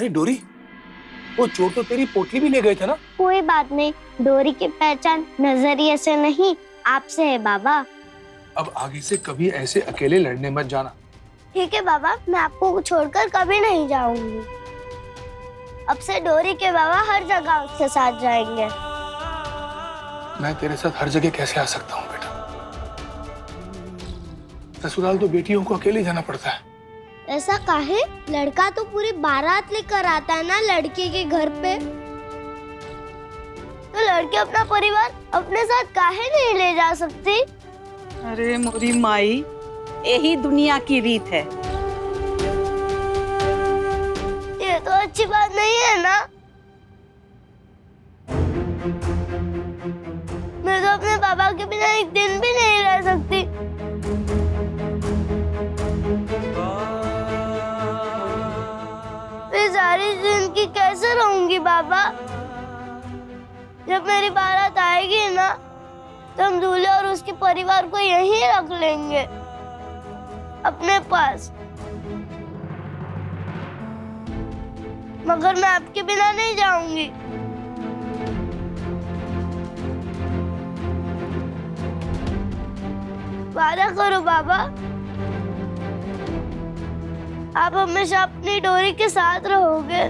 अरे डोरी, वो चोर तो तेरी पोटली भी ले गए थे ना? कोई बात नहीं, डोरी की पहचान नजरिए से नहीं आपसे है बाबा। अब आगे से कभी ऐसे अकेले लड़ने मत जाना। ठीक है बाबा, मैं आपको छोड़कर कभी नहीं जाऊंगी। अब से डोरी के बाबा हर जगह उसके साथ जाएंगे। मैं तेरे साथ हर जगह कैसे आ सकता हूँ बेटा? ससुराल तो बेटियों को अकेले जाना पड़ता है। ऐसा काहे? लड़का तो पूरी बारात लेकर आता है ना लड़की के घर पे। तो लड़की अपना परिवार अपने साथ काहे नहीं ले जा सकती? अरे मोरी माई, यही दुनिया की रीत है। ये तो अच्छी बात नहीं है ना। मैं तो अपने पापा के बिना एक दिन भी नहीं रह सकती। मैं सारी जिंदगी कैसे रहूंगी बाबा? जब मेरी बारात आएगी ना, तो हम दूल्हे और उसके परिवार को यहीं रख लेंगे अपने पास। मगर मैं आपके बिना नहीं जाऊंगी। वादा करो बाबा, आप हमेशा अपनी डोरी के साथ रहोगे।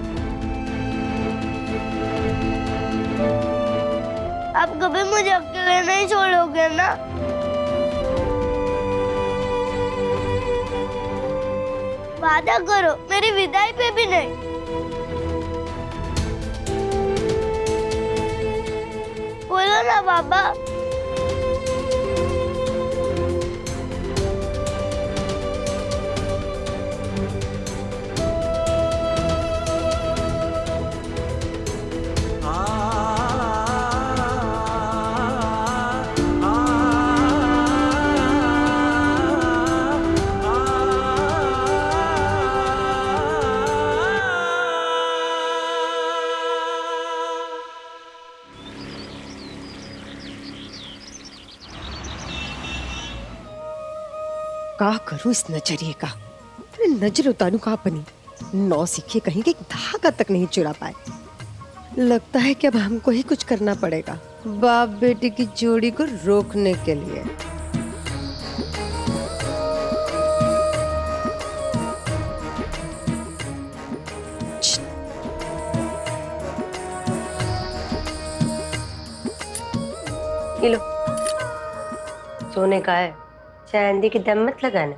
आप कभी मुझे अकेले नहीं छोड़ोगे ना? वादा करो, मेरी विदाई पे भी नहीं। बोलो ना बाबा। का करूं इस नजरिए का? अरे नजर उतारू कहाँ बनी? नौ सीखे कहीं के धागा तक नहीं चुरा पाए। लगता है कि अब हमको ही कुछ करना पड़ेगा बाप बेटी की जोड़ी को रोकने के लिए। ये लो, सोने का है, चांदी की दम मत लगाना।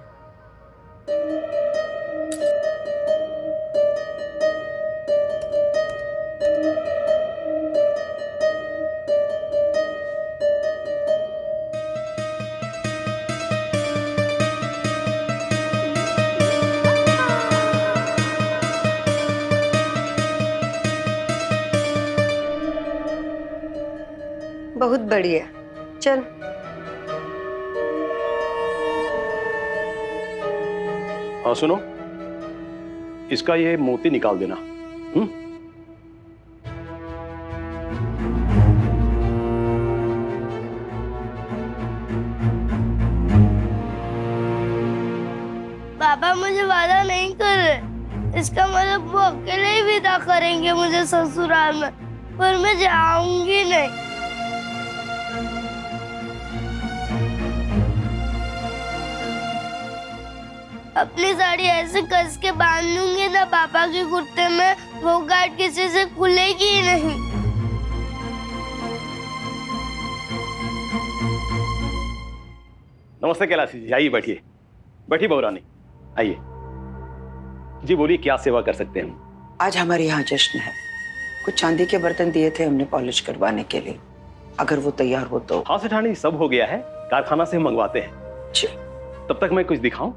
बहुत बढ़िया, चल। हाँ सुनो, इसका ये मोती निकाल देना। पापा मुझे वादा नहीं कर रहे। इसका मतलब वो अकेले ही विदा करेंगे मुझे ससुराल में, पर मैं जाऊंगी नहीं। अपनी साड़ी ऐसे कस के बांध लूंगी ना पापा के कुर्ते में, वो गार्ड किसी से खुलेगी ही नहीं। नमस्ते कैलाशी जी, आइए बैठिए। बैठिए बहुरानी, आइए। जी बोलिए, क्या सेवा कर सकते हैं हम? आज हमारे यहाँ जश्न है। कुछ चांदी के बर्तन दिए थे हमने पॉलिश करवाने के लिए, अगर वो तैयार हो तो। हाँ सेठानी, सब हो गया है, कारखाना से हम मंगवाते हैं। जी। तब तक मैं कुछ दिखाऊं?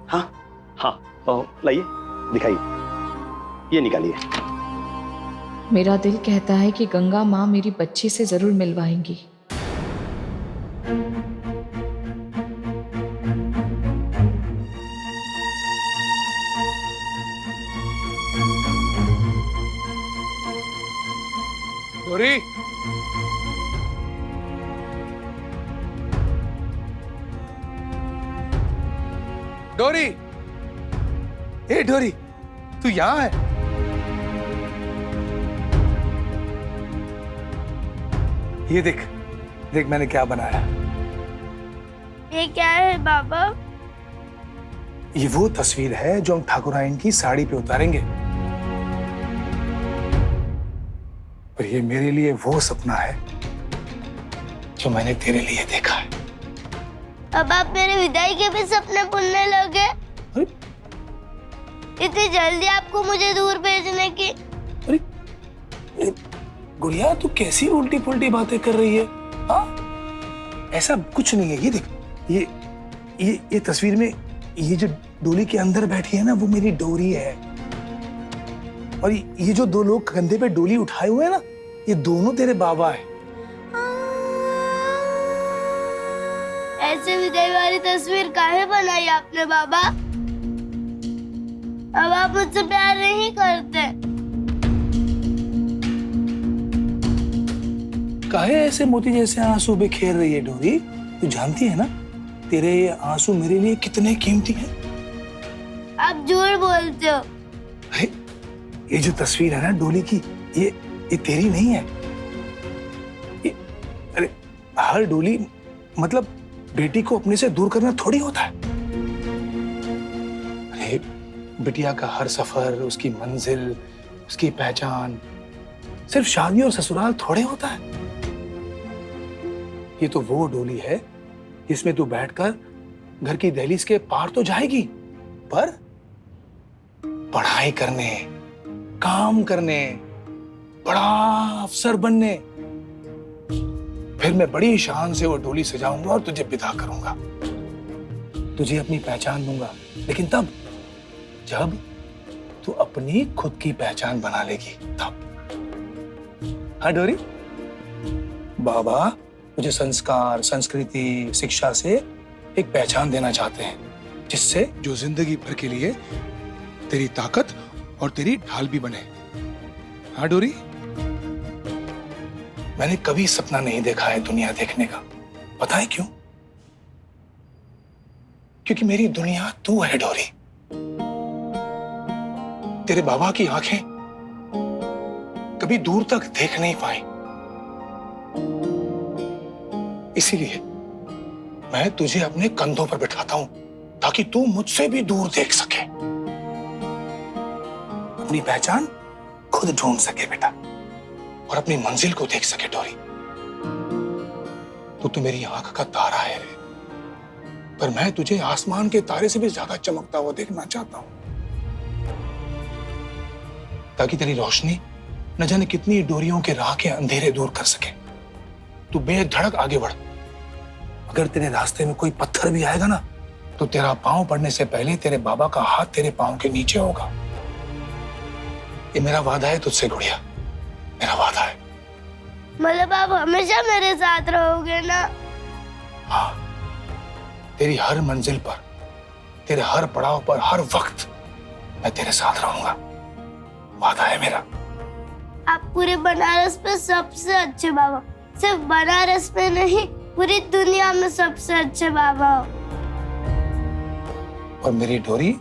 हाँ हाँ, तो लाइए, दिखाइए, ये निकालिए। मेरा दिल कहता है कि गंगा माँ मेरी बच्ची से जरूर मिलवाएंगी। डोरी, डोरी, ए डोरी, तू यहाँ है? ये देख देख मैंने क्या बनाया। ये क्या है बाबा? ये वो तस्वीर है जो हम ठाकुराइन की साड़ी पे उतारेंगे। और ये मेरे लिए वो सपना है जो मैंने तेरे लिए देखा है। अब आप मेरे विदाई के भी सपने बुनने लगे? अरे इतनी जल्दी आपको मुझे दूर भेजने की? अरे गुड़िया, तू कैसी उल्टी पुल्टी बातें कर रही है? हाँ, ऐसा कुछ नहीं है। ये देख, ये तस्वीर में ये जो डोली के अंदर बैठी है ना, वो मेरी डोरी है। और ये जो दो लोग कंधे पे डोली उठाए हुए हैं ना, ये दोनों तेरे बाबा है। ऐसे विदाई वाली तस्वीर काहे बनाई आपने बाबा? अब आप मुझसे प्यार नहीं करते। काहे ऐसे मोती जैसे आंसू बिखेर रही है डोरी? तू जानती है ना तेरे ये आंसू मेरे लिए कितने कीमती हैं। आप झूठ बोलते हो। अरे ये जो तस्वीर है ना डोली की, ये तेरी नहीं है। अरे हर डोली मतलब बेटी को अपने से दूर करना थोड़ी होता है। अरे बिटिया का हर सफर, उसकी मंजिल, उसकी पहचान सिर्फ शादी और ससुराल थोड़े होता है। ये तो वो डोली है जिसमें तू बैठकर घर की दहलीज के पार तो जाएगी, पर पढ़ाई करने, काम करने, बड़ा अफसर बनने। फिर मैं बड़ी शान से वो डोली सजाऊंगा और तुझे विदा करूंगा, तुझे अपनी पहचान दूंगा। लेकिन तब जब तू अपनी खुद की पहचान बना लेगी, तब। हाँ डोरी, बाबा मुझे संस्कार, संस्कृति, शिक्षा से एक पहचान देना चाहते हैं, जिससे जो जिंदगी भर के लिए तेरी ताकत और तेरी ढाल भी बने। हाँ डोरी, मैंने कभी सपना नहीं देखा है दुनिया देखने का। पता है क्यों? क्योंकि मेरी दुनिया तू है डोरी। तेरे बाबा की आंखें कभी दूर तक देख नहीं पाई, इसीलिए मैं तुझे अपने कंधों पर बिठाता हूं ताकि तू मुझसे भी दूर देख सके, अपनी पहचान खुद ढूंढ सके बेटा, और अपनी मंजिल को देख सके डोरी। तो मेरी आंख का तारा है रे, पर मैं तुझे आसमान के तारे से भी ज्यादा चमकता हुआ देखना चाहता हूं, ताकि तेरी रोशनी न जाने कितनी डोरियों के राह के अंधेरे दूर कर सके। तू बेधड़क आगे बढ़। अगर तेरे रास्ते में कोई पत्थर भी आएगा ना, तो तेरा पांव पड़ने से पहले तेरे बाबा का हाथ तेरे पांव के नीचे होगा। ये मेरा वादा है तुझसे गुड़िया, मेरा वादा है। मतलब आप हमेशा मेरे साथ रहोगे ना? हाँ, तेरी हर मंजिल पर, तेरे हर पड़ाव पर, हर वक्त मैं तेरे साथ रहूंगा, वादा है मेरा। आप पूरे बनारस पे सबसे अच्छे बाबा, सिर्फ बनारस में नहीं पूरी दुनिया में सबसे अच्छे बाबा हो। और मेरी डोरी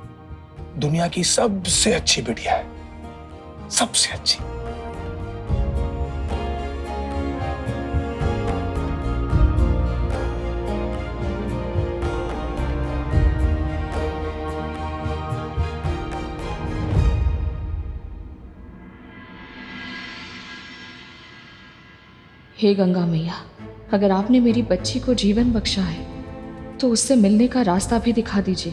दुनिया की सबसे अच्छी बिटिया है, सबसे अच्छी। हे गंगा मैया, अगर आपने मेरी बच्ची को जीवन बख्शा है तो उससे मिलने का रास्ता भी दिखा दीजिए।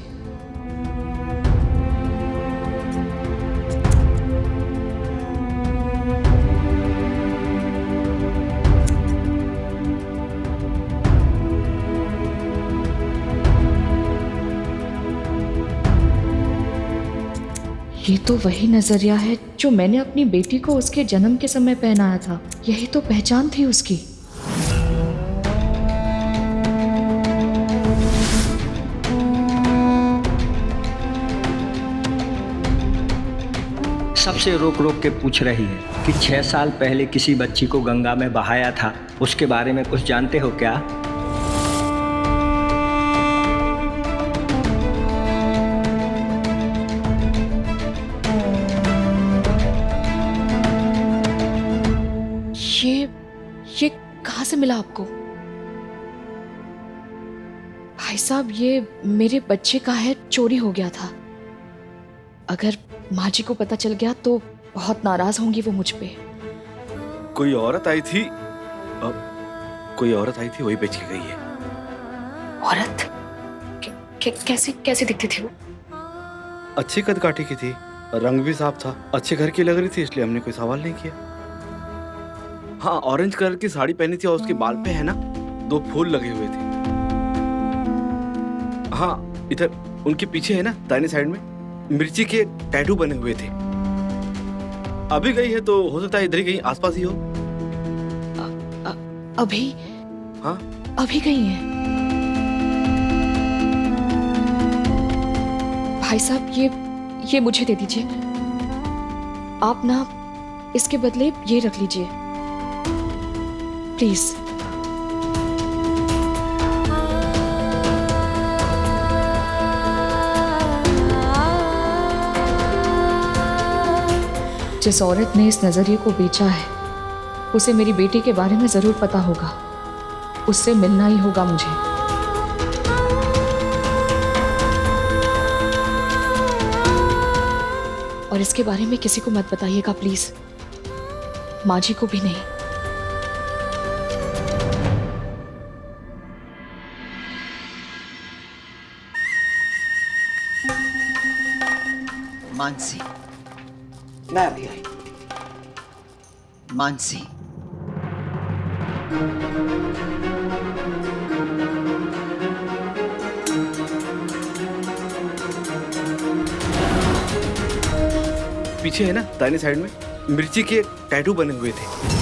ये तो वही नजरिया है जो मैंने अपनी बेटी को उसके जन्म के समय पहनाया था। यही तो पहचान थी उसकी। सबसे रोक रोक के पूछ रही है कि 6 साल पहले किसी बच्ची को गंगा में बहाया था, उसके बारे में कुछ जानते हो क्या? ये कहाँ से मिला आपको? भाई साहब, ये मेरे बच्चे का है, चोरी हो गया था। अगर माँ जी को पता चल गया तो बहुत नाराज होंगी वो मुझ पे। कोई औरत आई थी, वही बेच के गई है। औरत? कैसे दिखती थी वो? अच्छी कद काठी की थी, रंग भी साफ था, अच्छे घर की लग रही थी, इसलिए हमने कोई सवाल नहीं किया। हाँ, ऑरेंज कलर की साड़ी पहनी थी और उसके बाल पे है ना 2 फूल लगे हुए थे। हाँ, इधर उनके पीछे है ना दाहिने साइड में मिर्ची के टैटू बने हुए थे। अभी गई है तो हो सकता है इधर ही कहीं आसपास ही हो। अभी? हाँ, अभी गई है? भाई साहब, ये मुझे दे दीजिए। आप ना इसके बदले ये रख लीजिए प्लीज। जिस औरत ने इस नजरिए को बेचा है उसे मेरी बेटी के बारे में जरूर पता होगा। उससे मिलना ही होगा मुझे। और इसके बारे में किसी को मत बताइएगा प्लीज, माँ जी को भी नहीं। मानसी, मैं अभी आई। मानसी, पीछे है ना दाहिने साइड में मिर्ची के टैटू बने हुए थे।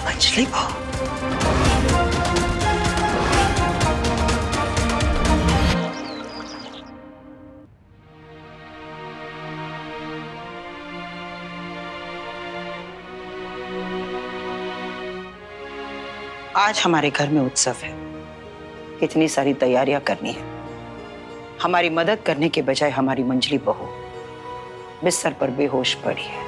अंजलि भाव, आज हमारे घर में उत्सव है, इतनी सारी तैयारियां करनी है। हमारी मदद करने के बजाय हमारी मंजली बहू बिस्तर पर बेहोश पड़ी है।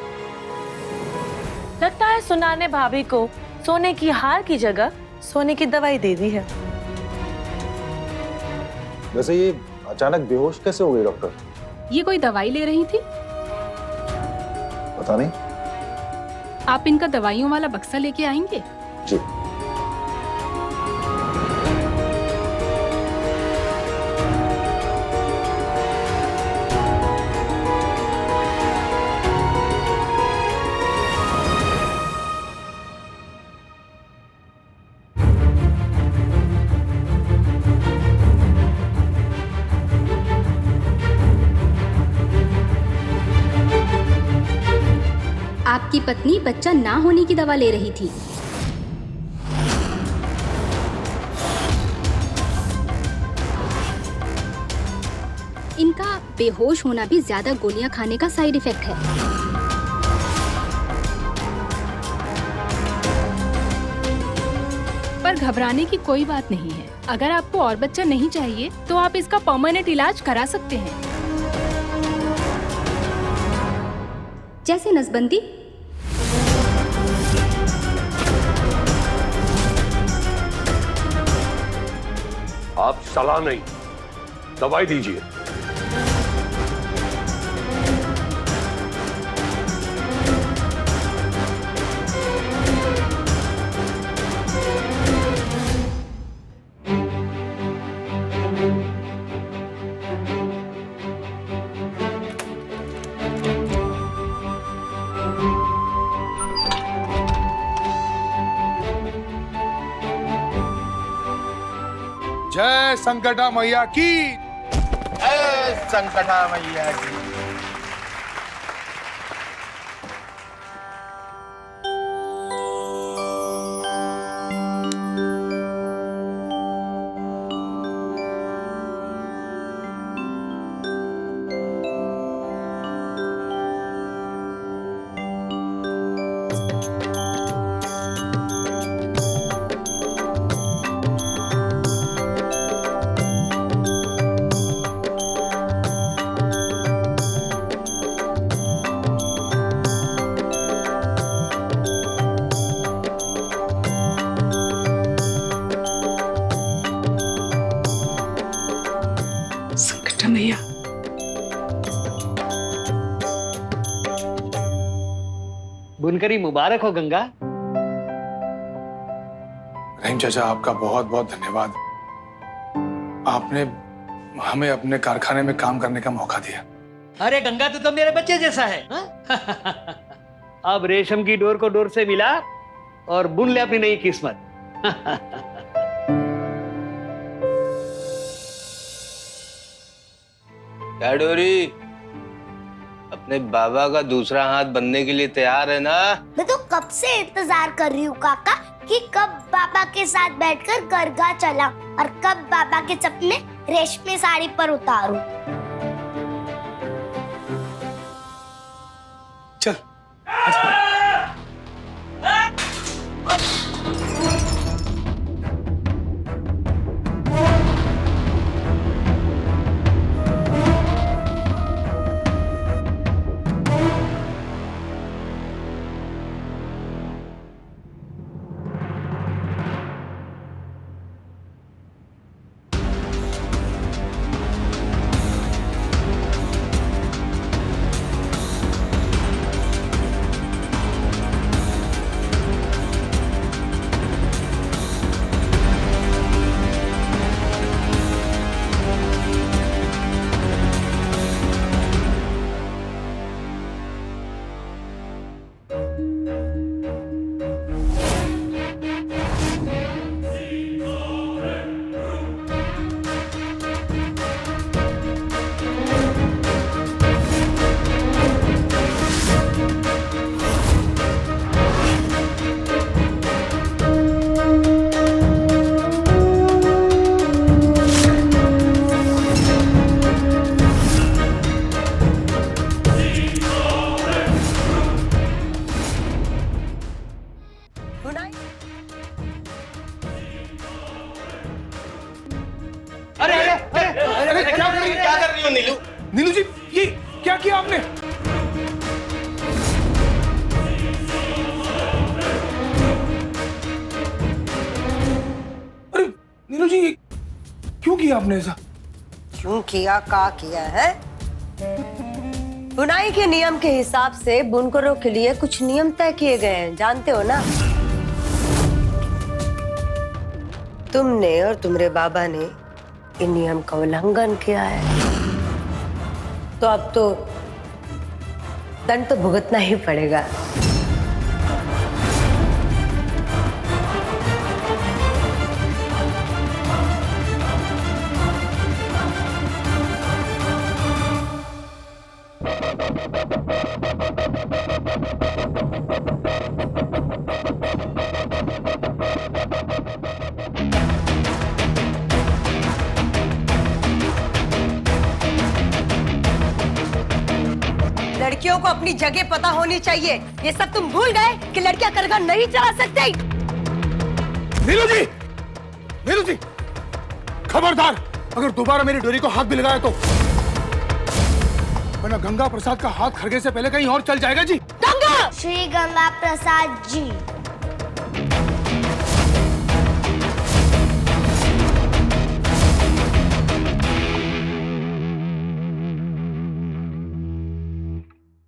लगता है सुना ने भाभी को सोने की हार की जगह सोने की दवाई दे दी है। वैसे ये अचानक बेहोश कैसे हो गई डॉक्टर? ये कोई दवाई ले रही थी? पता नहीं। आप इनका दवाइयों वाला बक्सा लेके आएंगे? जी। आपकी पत्नी बच्चा ना होने की दवा ले रही थी। इनका बेहोश होना भी ज्यादा गोलियां खाने का साइड इफेक्ट है। पर घबराने की कोई बात नहीं है। अगर आपको और बच्चा नहीं चाहिए तो आप इसका परमानेंट इलाज करा सकते हैं। जैसे नसबंदी। आप सलाह नहीं, दवाई दीजिए। जय संकटा मैया की। जय संकटा मैया की। मैया बुनकरी मुबारक हो गंगा। रहीम चाचा, आपका बहुत बहुत धन्यवाद। आपने हमें अपने कारखाने में काम करने का मौका दिया। अरे गंगा तो मेरे बच्चे जैसा है। अब रेशम की डोर को डोर से मिला और बुन ले अपनी नई किस्मत। क्या डोरी, अपने बाबा का दूसरा हाथ बनने के लिए तैयार है ना? मैं तो कब से इंतजार कर रही हूँ काका कि कब बाबा के साथ बैठकर गरगा चला और कब बाबा के सपने रेशमी साड़ी पर उतारूं। चल नीलू जी, ये क्या किया आपने? अरे नीलू जी, ये क्यों किया आपने ऐसा? क्यों किया, का किया है? बुनाई के नियम के हिसाब से बुनकरों के लिए कुछ नियम तय किए गए हैं, जानते हो ना? तुमने और तुम्हारे बाबा ने इन नियम का उल्लंघन किया है, तो अब तो दंड तो भुगतना ही पड़ेगा। लड़कियों को अपनी जगह पता होनी चाहिए। ये सब तुम भूल गए कि लड़कियां करघा नहीं चला सकती। नीलू जी, नीलू जी, खबरदार, अगर दोबारा मेरी डोरी को हाथ भी लगाया तो वरना गंगा प्रसाद का हाथ खरगे से पहले कहीं और चल जाएगा जी। गंगा! श्री गंगा प्रसाद जी।